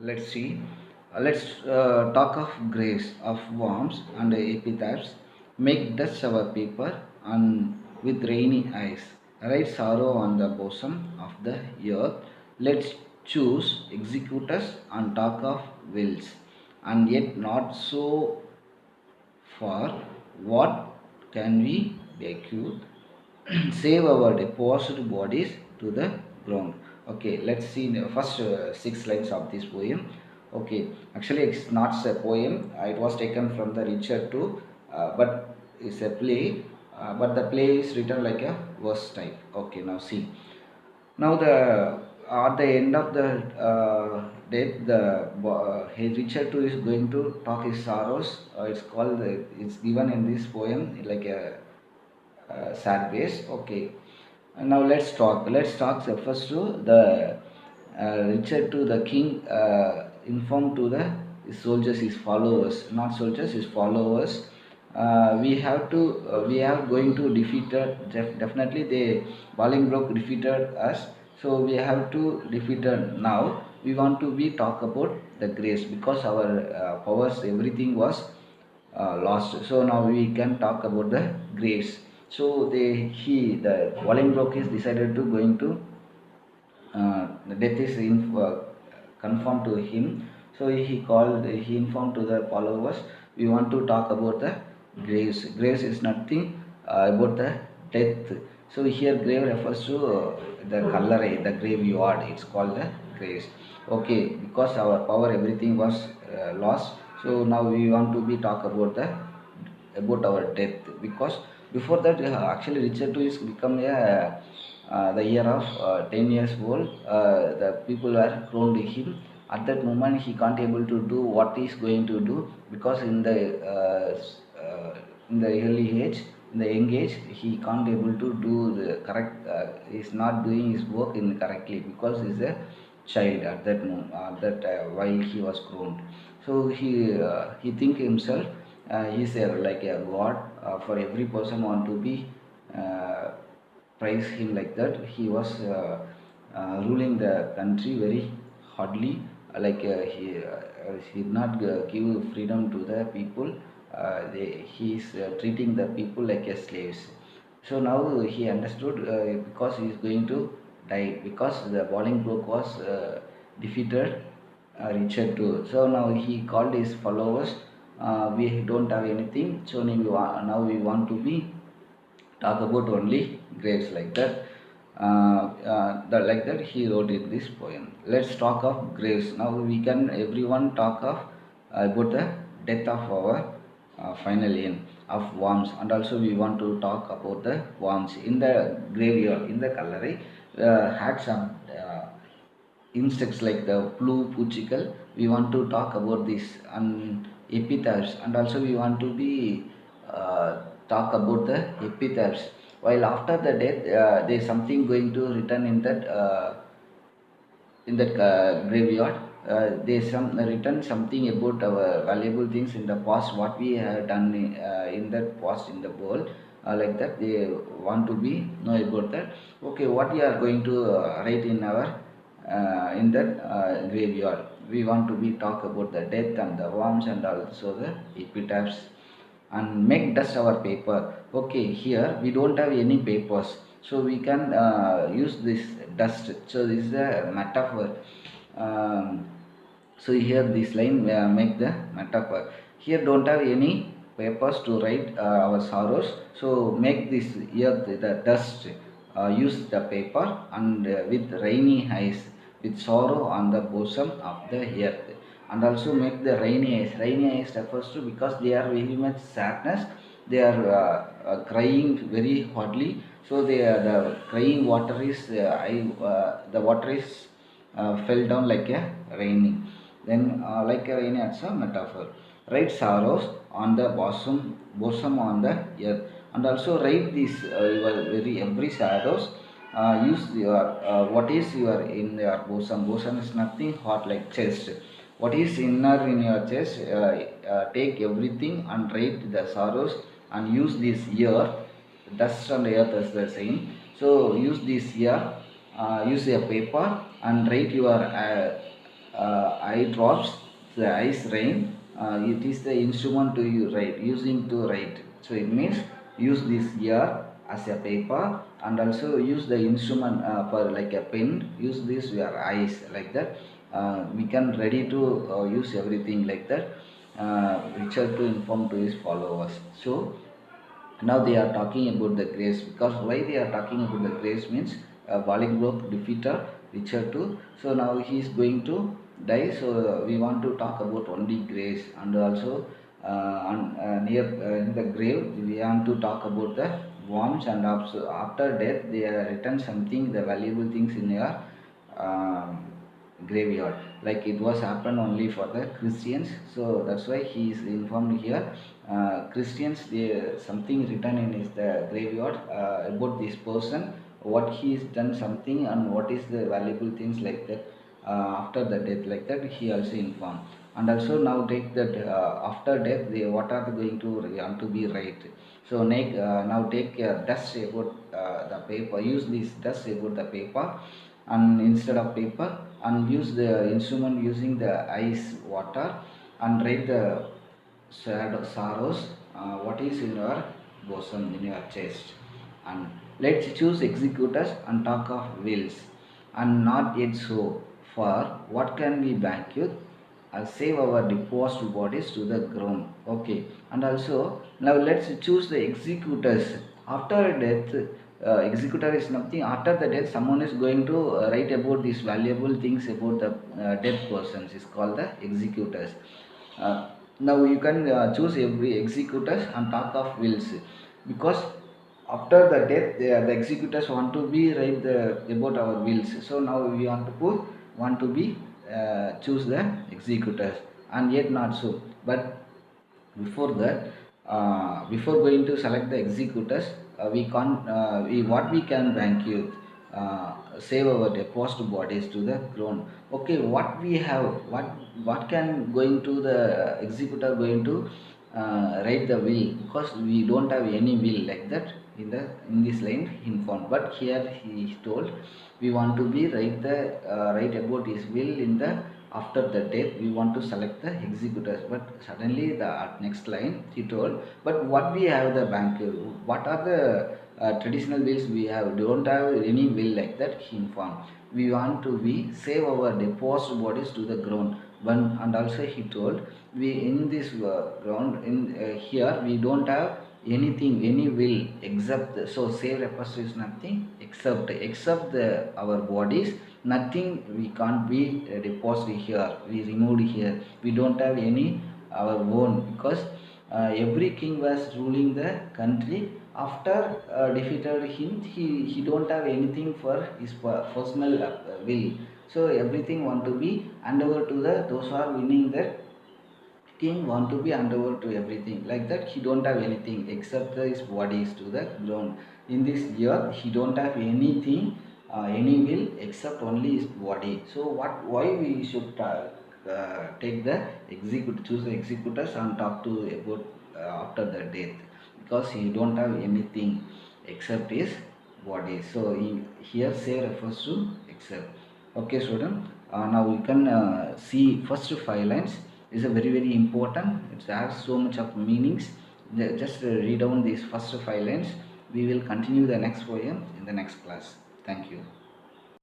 Let's see. Let's talk of grace, of worms and epitaphs. Make dust our paper and with rainy eyes. Write sorrow on the bosom of the earth. Let's choose executors and talk of wills, and yet not so far. What can we be accused? Save our deposited bodies to the ground. Okay, let's see the first six lines of this poem. Okay, actually it's not a poem, it was taken from the Richard too, but it's a play, but the play is written like a verse type. Okay, now see. Now the at the end of the death, Richard too is going to talk his sorrows. It's called. It's given in this poem like a sad ways. Okay, and now let's talk. Let's talk first to the Richard to the king informed to the his soldiers, his followers, not soldiers, his followers. We have going to defeat definitely the Bolingbroke defeated us, so we have to defeat her now. We want to be talk about the grace because our powers everything was lost. So now we can talk about the grace. So the Bolingbroke is decided to going to the death is confirmed to him. So he informed to the followers, we want to talk about the graves. Graves is nothing about the death. So here grave refers to the kalare, the graveyard. It's called the graves. Okay, because our power everything was lost. So now we want to be talk about our death because before that actually Richard II is become a the year of 10 years old, the people were cloned him. At that moment, he can't able to do what he's going to do because in the early age, in the young age, he can't able to do the correct. He's not doing his work in correctly because he's a child at that moment. That while he was cloned, so he think himself he's like a god. For every person want to be. Praise him like that. He was ruling the country very hardly, he did not give freedom to the people. He is treating the people like a slaves. So now he understood because he is going to die because the Bolingbroke was defeated Richard too. So now he called his followers. We don't have anything, so now we want to be talk about only graves like that. Like that he wrote in this poem. Let's talk of graves. Now we can everyone talk of about the death of our final end of worms, and also we want to talk about the worms in the graveyard in the Kalari had some insects like the blue puchical. We want to talk about this and epitaphs, and also we want to be talk about the epitaphs. While after the death, there is something going to return in that graveyard. There's some written something about our valuable things in the past, what we have done in that past in the world. Like that, they want to be know about that. Okay, what we are going to write in that graveyard. We want to be talk about the death and the worms and also the epitaphs and make dust our paper. Okay, here we don't have any papers, so we can use this dust. So this is a metaphor. um, so here this line make the metaphor. Here don't have any papers to write our sorrows, so make this earth the dust. Use the paper and with rainy eyes, with sorrow on the bosom of the earth, and also make the rainy eyes. Rainy eyes refers to because they are very much sadness. They are crying very hardly. So the crying water is the water is fell down like a raining. Then like a rain as a metaphor. Write sorrows on the bosom on the earth, and also write this your very every shadows. Use your what is your in your bosom. Bosom is nothing hot like chest. What is inner in your chest? Take everything and write the sorrows and use this year. Dust and earth is the same. So use this year. Use a paper and write your eye drops, the eyes rain, it is the instrument to you write, using to write. So it means use this ear as a paper, and also use the instrument for like a pen, use this your eyes like that. We can ready to use everything like that. Richard to inform to his followers. So now they are talking about the grace, because why they are talking about the grace means Bolingbroke defeated Richard too. So now he is going to die. So we want to talk about only grace, and also near in the grave we want to talk about the worms, and also after death they are written something the valuable things in your um, graveyard, like it was happened only for the Christians. So that's why he is informed here. Christians, they something written in his the graveyard about this person, what he has done something, and what is the valuable things like that after the death, like that he also informed. And also now take that after death they what are they going to want to be right. So now take dust about the paper, use this dust about the paper, and instead of paper, and use the instrument using the ice water, and write the sorrows what is in your bosom, in your chest. And let's choose executors and talk of wills, and not yet so. For what can we bank you? Save our deposed bodies to the ground. Okay, and also now let's choose the executors after death. Executor is nothing. After the death, someone is going to write about these valuable things about the dead persons. Is called the executors. Uh, Now you can choose every executors and talk of wills, because after the death the executors want to be write the about our wills. So now we want to put, want to be choose the executors, and yet not so. But before that, before going to select the executors, we can't we what we can bank you, save our deposed bodies to the ground. Okay, what we have, what can going to the executor going to write the will, because we don't have any will like that in the in this line informed. But here he told we want to be write the write about his will in the after the death, we want to select the executors. But suddenly the next line he told, but what we have the bank, what are the traditional wills we have, don't have any will like that, he informed. We want to be save our deposed bodies to the ground. One, and also he told we in this ground in here we don't have anything, any will except so save refers is nothing except the our bodies, nothing we can't be deposited here, we removed here, we don't have any our own, because every king was ruling the country. After defeated him, he don't have anything for his personal will. So everything want to be hand over to the those who are winning the king, want to be hand over to everything like that. He don't have anything except his body is to the ground. In this year he don't have anything, any will except only his body. So what, why we should take the execute, choose the executors and talk to about after the death, because he don't have anything except his body. So here say refers to except. Okay student, now we can see first 5 lines is a very important. It has so much of meanings. Just read down these first 5 lines. We will continue the next poem in the next class. Thank you.